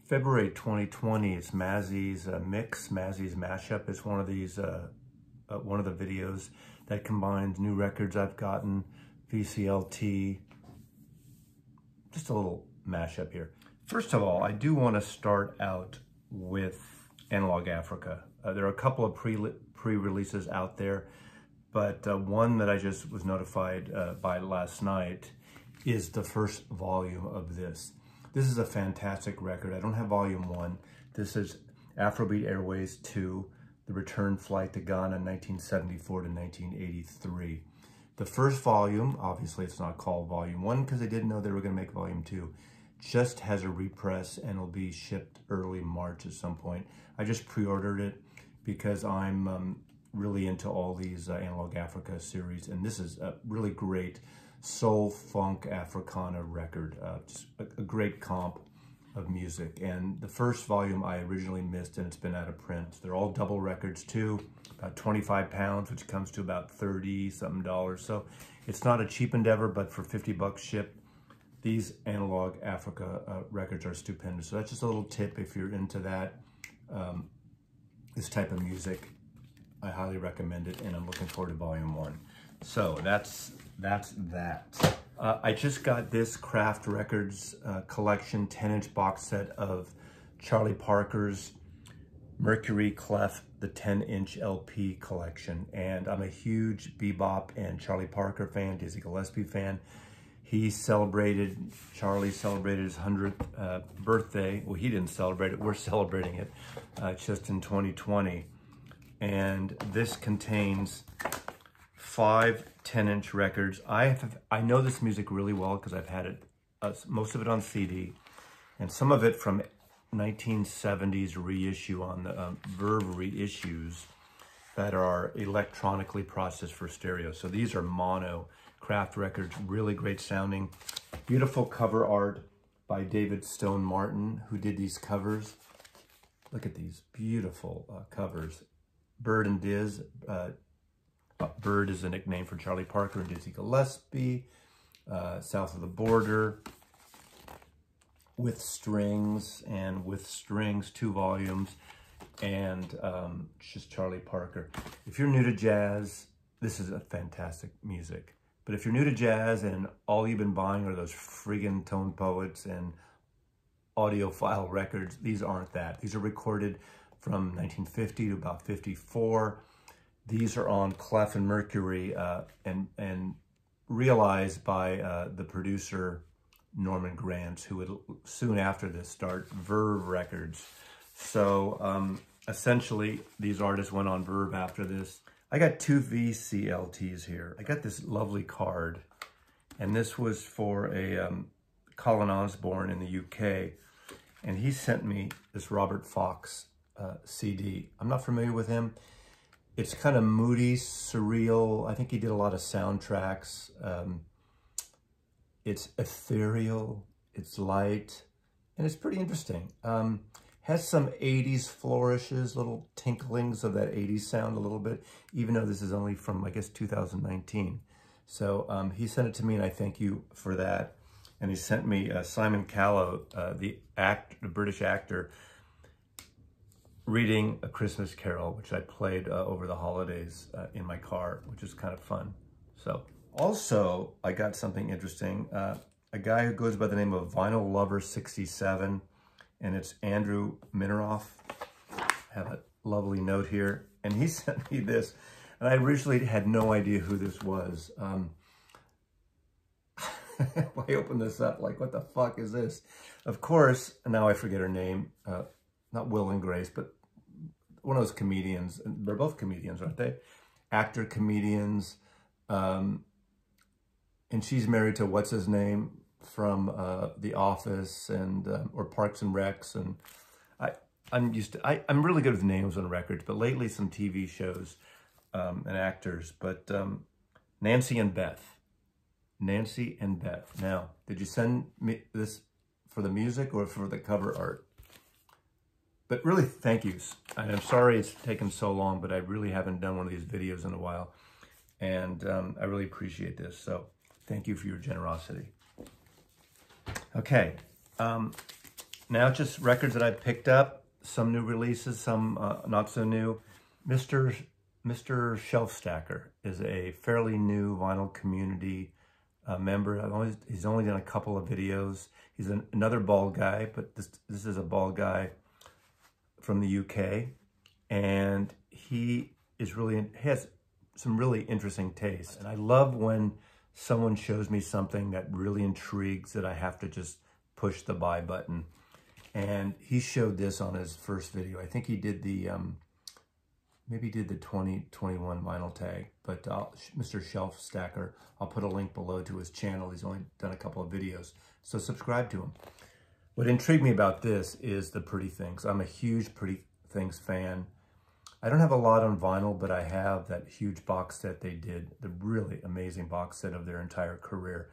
February 2020. It's Mazzy's Mix, Mazzy's Mashup. It's one of these, one of the videos that combines new records I've gotten, VCLT, just a little mashup here. First of all, I do want to start out with Analog Africa. There are a couple of pre-releases out there, but one that I just was notified by last night is the first volume of this. This is a fantastic record. I don't have volume 1. This is Afrobeat Airways 2, the return flight to Ghana 1974 to 1983. The first volume, obviously it's not called volume 1 because they didn't know they were going to make volume 2, just has a repress and will be shipped early March at some point. I just pre-ordered it because I'm really into all these Analog Africa series, and this is a really great soul funk Africana record. Just a great comp of music. And the first volume I originally missed, and it's been out of print. They're all double records too, about 25 pounds, which comes to about 30 something dollars. So it's not a cheap endeavor, but for 50 bucks shipped, these Analog Africa records are stupendous. So that's just a little tip if you're into that, this type of music. I highly recommend it, and I'm looking forward to volume 1. So that's that. I just got this Kraft Records collection 10-inch box set of Charlie Parker's Mercury Clef, the 10-inch LP collection. And I'm a huge bebop and Charlie Parker fan, Dizzy Gillespie fan. Charlie celebrated his 100th birthday. Well, he didn't celebrate it, we're celebrating it just in 2020. And this contains 5 10-inch records. I know this music really well because I've had it, most of it on CD, and some of it from 1970s reissue on the Verve reissues that are electronically processed for stereo. So these are mono Kraft records, really great sounding. Beautiful cover art by David Stone Martin, who did these covers. Look at these beautiful covers. Bird and Diz. Bird is a nickname for Charlie Parker and Dizzy Gillespie. South of the Border. With Strings, and With Strings, 2 volumes. And just Charlie Parker. If you're new to jazz, this is a fantastic music. But if you're new to jazz and all you've been buying are those friggin' Tone Poets and audiophile records, these aren't that. These are recorded from 1950 to about 54. These are on Clef and Mercury and realized by the producer Norman Granz, who would soon after this start Verve Records. So essentially, these artists went on Verve after this. I got 2 VCLTs here. I got this lovely card, and this was for a Colin Osborne in the UK, and he sent me this Robert Fox CD. I'm not familiar with him. It's kind of moody, surreal. I think he did a lot of soundtracks. It's ethereal, it's light, and it's pretty interesting. Has some 80s flourishes, little tinklings of that 80s sound a little bit, even though this is only from, I guess, 2019. So he sent it to me, and I thank you for that. And he sent me Simon Callow, the British actor, reading A Christmas Carol, which I played over the holidays in my car, which is kind of fun. So also, I got something interesting. A guy who goes by the name of Vinyl Lover 67, and it's Andrew Mineroff. I have a lovely note here, and he sent me this, and I originally had no idea who this was. I opened this up like, what the fuck is this? Of course, now I forget her name, not Will and Grace, but one of those comedians. They're both comedians, aren't they? Actor comedians. And she's married to what's his name from The Office and or Parks and Recs. And I'm really good with names on records, but lately some TV shows and actors. But Nancy and Beth. Nancy and Beth. Now, did you send me this for the music or for the cover art? But really, thank yous. And I'm sorry it's taken so long, but I really haven't done one of these videos in a while. And I really appreciate this. So thank you for your generosity. Okay. Now just records that I picked up, some new releases, some not so new. Mr. Shelf Stacker is a fairly new vinyl community member. He's only done a couple of videos. He's another bald guy, but this is a bald guy from the UK, and he has some really interesting taste. And I love when someone shows me something that really intrigues that I have to just push the buy button. And he showed this on his first video. I think he did the maybe he did the 2021 vinyl tag, but Mr. Shelf Stacker, I'll put a link below to his channel. He's only done a couple of videos, so subscribe to him. What intrigued me about this is the Pretty Things. I'm a huge Pretty Things fan. I don't have a lot on vinyl, but I have that huge box set they did, the really amazing box set of their entire career.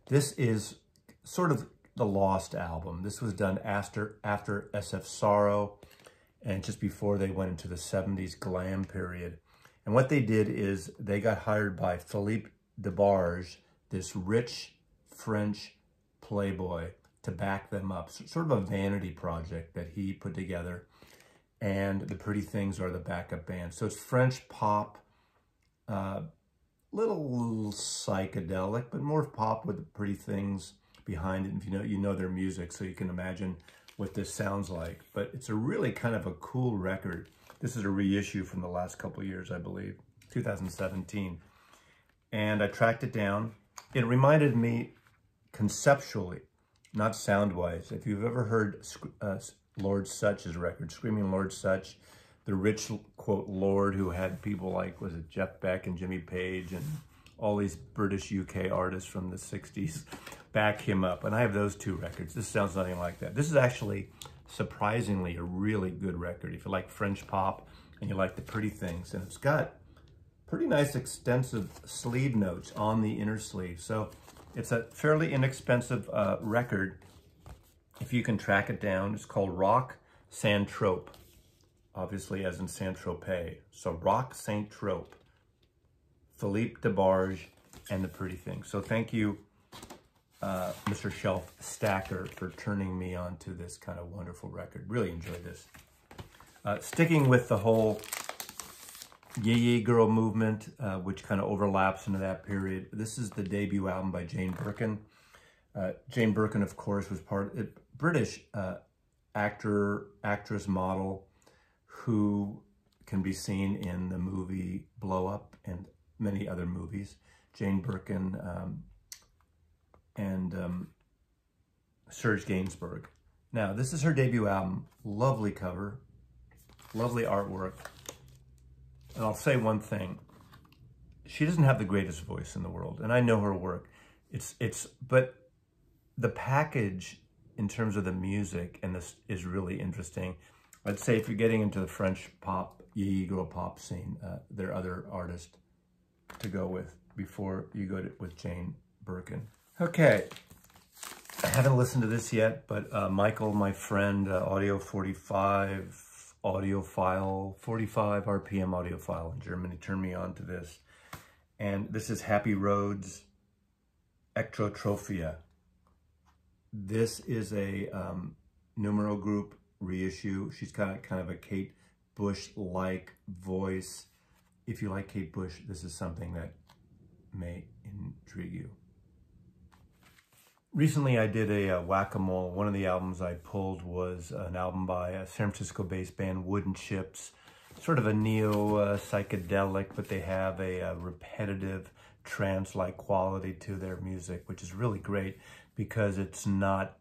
This is sort of the lost album. This was done after SF Sorrow, and just before they went into the 70s glam period. And what they did is they got hired by Philippe Debarge, this rich French playboy, to back them up. So, sort of a vanity project that he put together. And the Pretty Things are the backup band. So it's French pop, little psychedelic, but more pop with the Pretty Things behind it. If you know their music, so you can imagine what this sounds like. But it's a really kind of a cool record. This is a reissue from the last couple of years, I believe, 2017. And I tracked it down. It reminded me conceptually, not sound-wise. If you've ever heard Lord Sutch's record, Screaming Lord Sutch, the rich, quote, lord who had people like, was it Jeff Beck and Jimmy Page and all these British UK artists from the 60s back him up. And I have those two records. This sounds nothing like that. This is actually surprisingly a really good record if you like French pop and you like the Pretty Things. And it's got pretty nice extensive sleeve notes on the inner sleeve. So it's a fairly inexpensive record if you can track it down. It's called Rock Saint-Trope, obviously as in Saint-Tropez. So Rock Saint-Trope, Philippe Debarge, and the Pretty Things. So thank you, Mr. Shelf Stacker, for turning me on to this kind of wonderful record. Really enjoyed this. Sticking with the whole Yee Girl movement, which kind of overlaps into that period. This is the debut album by Jane Birkin. Jane Birkin, of course, was British actress, model, who can be seen in the movie Blow Up and many other movies. Jane Birkin and Serge Gainsbourg. Now, this is her debut album. Lovely cover, lovely artwork. And I'll say one thing. She doesn't have the greatest voice in the world, and I know her work. But the package in terms of the music, and this is really interesting. I'd say if you're getting into the French pop, Yee Girl pop scene, there are other artists to go with before you go with Jane Birkin. Okay, I haven't listened to this yet, but Michael, my friend, Audio 45 audiophile, 45 RPM audiophile in Germany, turned me on to this. And this is Happy Roads Ectrotrophia. This is a numero group reissue. She's got kind of a Kate Bush-like voice. If you like Kate Bush, this is something that may intrigue you. Recently, I did a whack-a-mole. One of the albums I pulled was an album by a San Francisco-based band, Wooden Chips. Sort of a neo-psychedelic, but they have a repetitive trance-like quality to their music, which is really great because it's not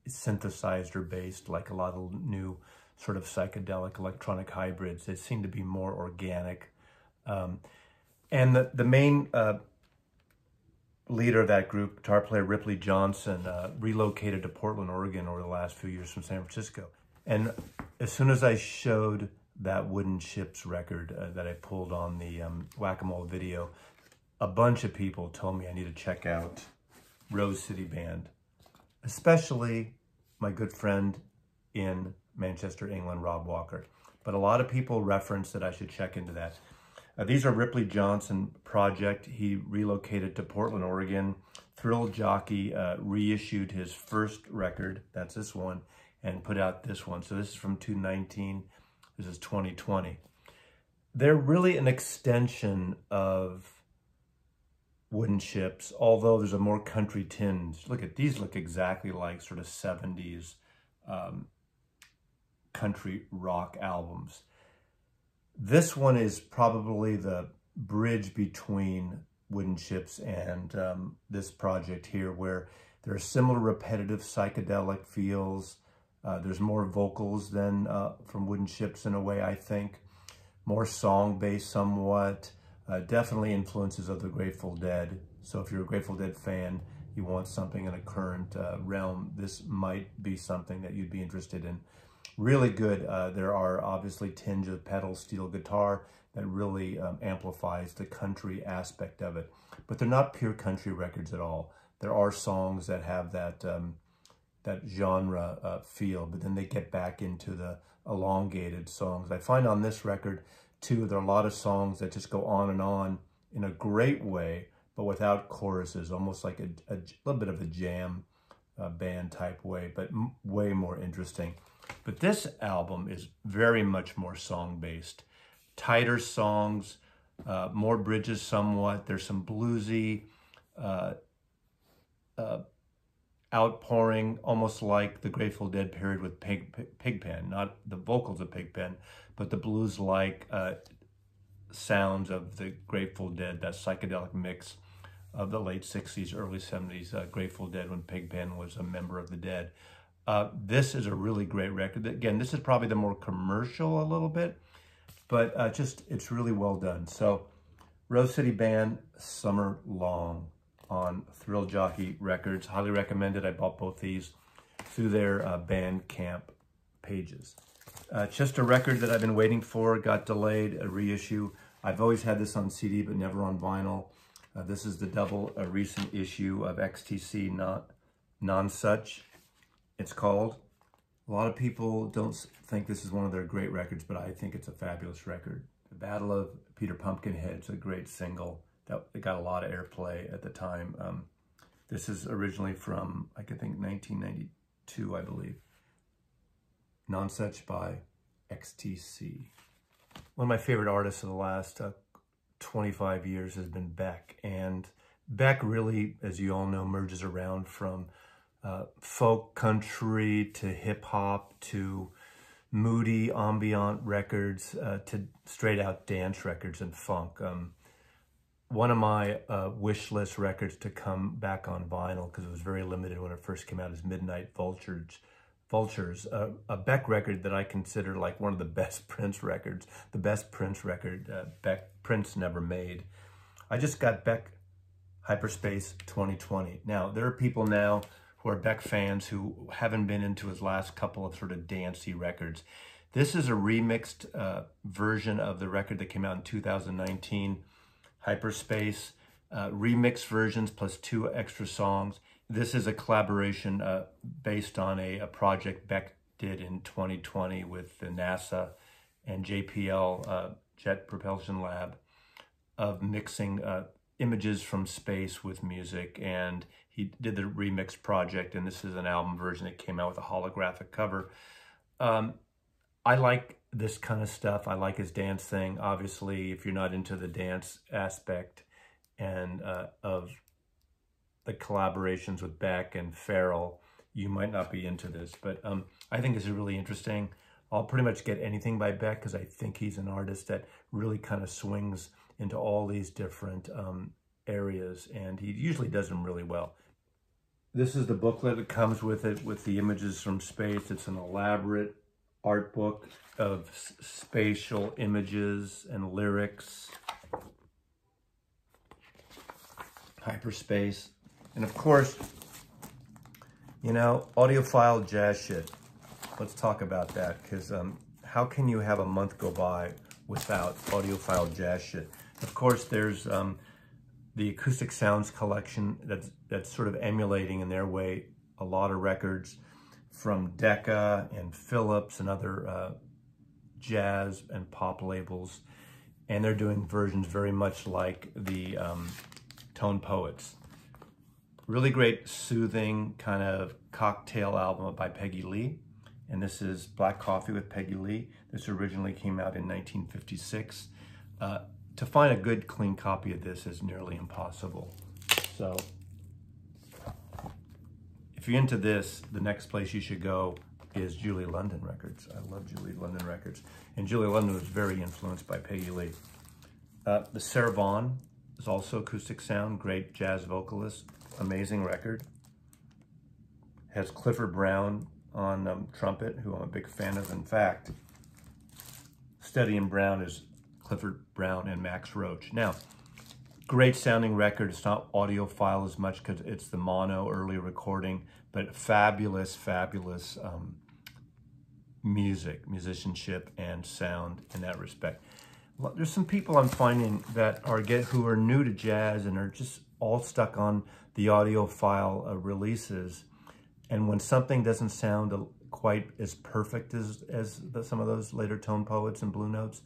synthesized or based like a lot of new sort of psychedelic electronic hybrids. They seem to be more organic. And the main leader of that group, guitar player Ripley Johnson, relocated to Portland, Oregon over the last few years from San Francisco. And as soon as I showed that Wooden Chips record that I pulled on the Whack-A-Mole video, a bunch of people told me I need to check out Rose City Band, especially my good friend in Manchester, England, Rob Walker. But a lot of people referenced that I should check into that. These are Ripley Johnson project. He relocated to Portland, Oregon. Thrill Jockey reissued his first record, that's this one, and put out this one. So this is from 2019, this is 2020. They're really an extension of Wooden Ships, although there's a more country tinge. Look at these, look exactly like sort of 70s country rock albums. This one is probably the bridge between Wooden Ships and this project here, where there are similar repetitive psychedelic feels. There's more vocals than from Wooden Ships in a way, I think. More song-based somewhat. Definitely influences of the Grateful Dead. So if you're a Grateful Dead fan, you want something in a current realm, this might be something that you'd be interested in. Really good. There are obviously tinge of pedal steel guitar that really amplifies the country aspect of it. But they're not pure country records at all. There are songs that have that that genre feel, but then they get back into the elongated songs. I find on this record, too, there are a lot of songs that just go on and on in a great way, but without choruses, almost like a little bit of a jam band type way, but way more interesting. But this album is very much more song-based. Tighter songs, more bridges somewhat. There's some bluesy outpouring, almost like the Grateful Dead period with Pigpen, not the vocals of Pigpen, but the blues-like sounds of the Grateful Dead, that psychedelic mix of the late 60s, early 70s Grateful Dead when Pigpen was a member of the Dead. This is a really great record. Again, this is probably the more commercial a little bit, but it's really well done. So Rose City Band, Summer Long on Thrill Jockey Records. Highly recommended. I bought both these through their Bandcamp pages. Just a record that I've been waiting for, got delayed, a reissue. I've always had this on CD, but never on vinyl. This is the double recent issue of XTC Non-Such, it's called. A lot of people don't think this is one of their great records, but I think it's a fabulous record. The Battle of Peter Pumpkinhead is a great single that got a lot of airplay at the time. This is originally from, I think, 1992, I believe. Non-Such by XTC. One of my favorite artists of the last 25 years has been Beck. And Beck really, as you all know, merges around from folk country to hip hop to moody ambient records to straight out dance records and funk. One of my wish list records to come back on vinyl, because it was very limited when it first came out, is Midnight Vultures, a Beck record that I consider like one of the best Prince records, the best Prince record Prince never made. I just got Beck Hyperspace 2020. Now, there are people now who are Beck fans who haven't been into his last couple of sort of dancey records. This is a remixed version of the record that came out in 2019, Hyperspace, remixed versions plus 2 extra songs. This is a collaboration based on a project Beck did in 2020 with the NASA and JPL, Jet Propulsion Lab, of mixing images from space with music. And he did the remix project, and this is an album version that came out with a holographic cover. I like this kind of stuff. I like his dance thing. Obviously, if you're not into the dance aspect and of the collaborations with Beck and Farrell, you might not be into this, but I think this is really interesting. I'll pretty much get anything by Beck because I think he's an artist that really kind of swings into all these different areas, and he usually does them really well. This is the booklet that comes with it, with the images from space. It's an elaborate art book of spatial images and lyrics. Hyperspace. And of course, you know, audiophile jazz shit. Let's talk about that, because how can you have a month go by without audiophile jazz shit? Of course, there's the Acoustic Sounds collection that's sort of emulating in their way a lot of records from Decca and Phillips and other jazz and pop labels. And they're doing versions very much like the Tone Poets. Really great, soothing kind of cocktail album by Peggy Lee. and this is Black Coffee with Peggy Lee. This originally came out in 1956. To find a good, clean copy of this is nearly impossible. So, if you're into this, the next place you should go is Julie London Records. I love Julie London Records. And Julie London was very influenced by Peggy Lee. The Sarah Vaughan is also acoustic sound, great jazz vocalist, amazing record. Has Clifford Brown on trumpet, who I'm a big fan of. In fact, Steady and Brown is Clifford Brown and Max Roach. Now, great sounding record. It's not audiophile as much because it's the mono early recording, but fabulous, fabulous musicianship and sound in that respect. Well, there's some people I'm finding that who are new to jazz and are just all stuck on the audiophile releases. And when something doesn't sound quite as perfect as some of those later tone poets and Blue Notes,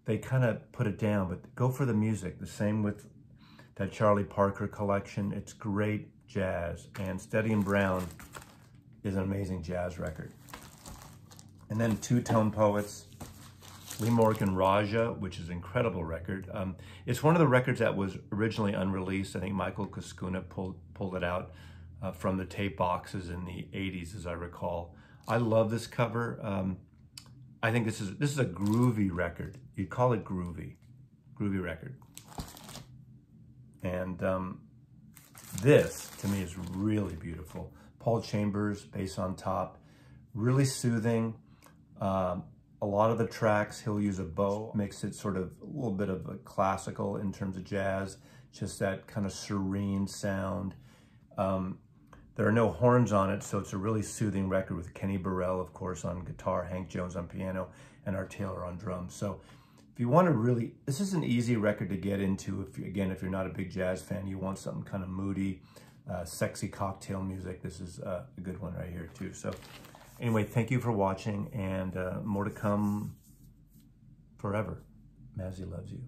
they kind of put it down, but go for the music. The same with that Charlie Parker collection. It's great jazz, and Steady and Brown is an amazing jazz record. And then Two Tone Poets, Lee Morgan Raja, which is an incredible record. It's one of the records that was originally unreleased. I think Michael Kuskuna pulled it out from the tape boxes in the 80s, as I recall. I love this cover. I think this is a groovy record. You'd call it groovy record. And this, to me, is really beautiful. Paul Chambers, bass on top, really soothing. A lot of the tracks, he'll use a bow, makes it sort of a little bit of a classical in terms of jazz, just that kind of serene sound. There are no horns on it, so it's a really soothing record with Kenny Burrell, of course, on guitar, Hank Jones on piano, and Art Taylor on drums. So if you want to really, this is an easy record to get into. If you're not a big jazz fan, you want something kind of moody, sexy cocktail music, this is a good one right here too. So anyway, thank you for watching, and more to come forever. Mazzy loves you.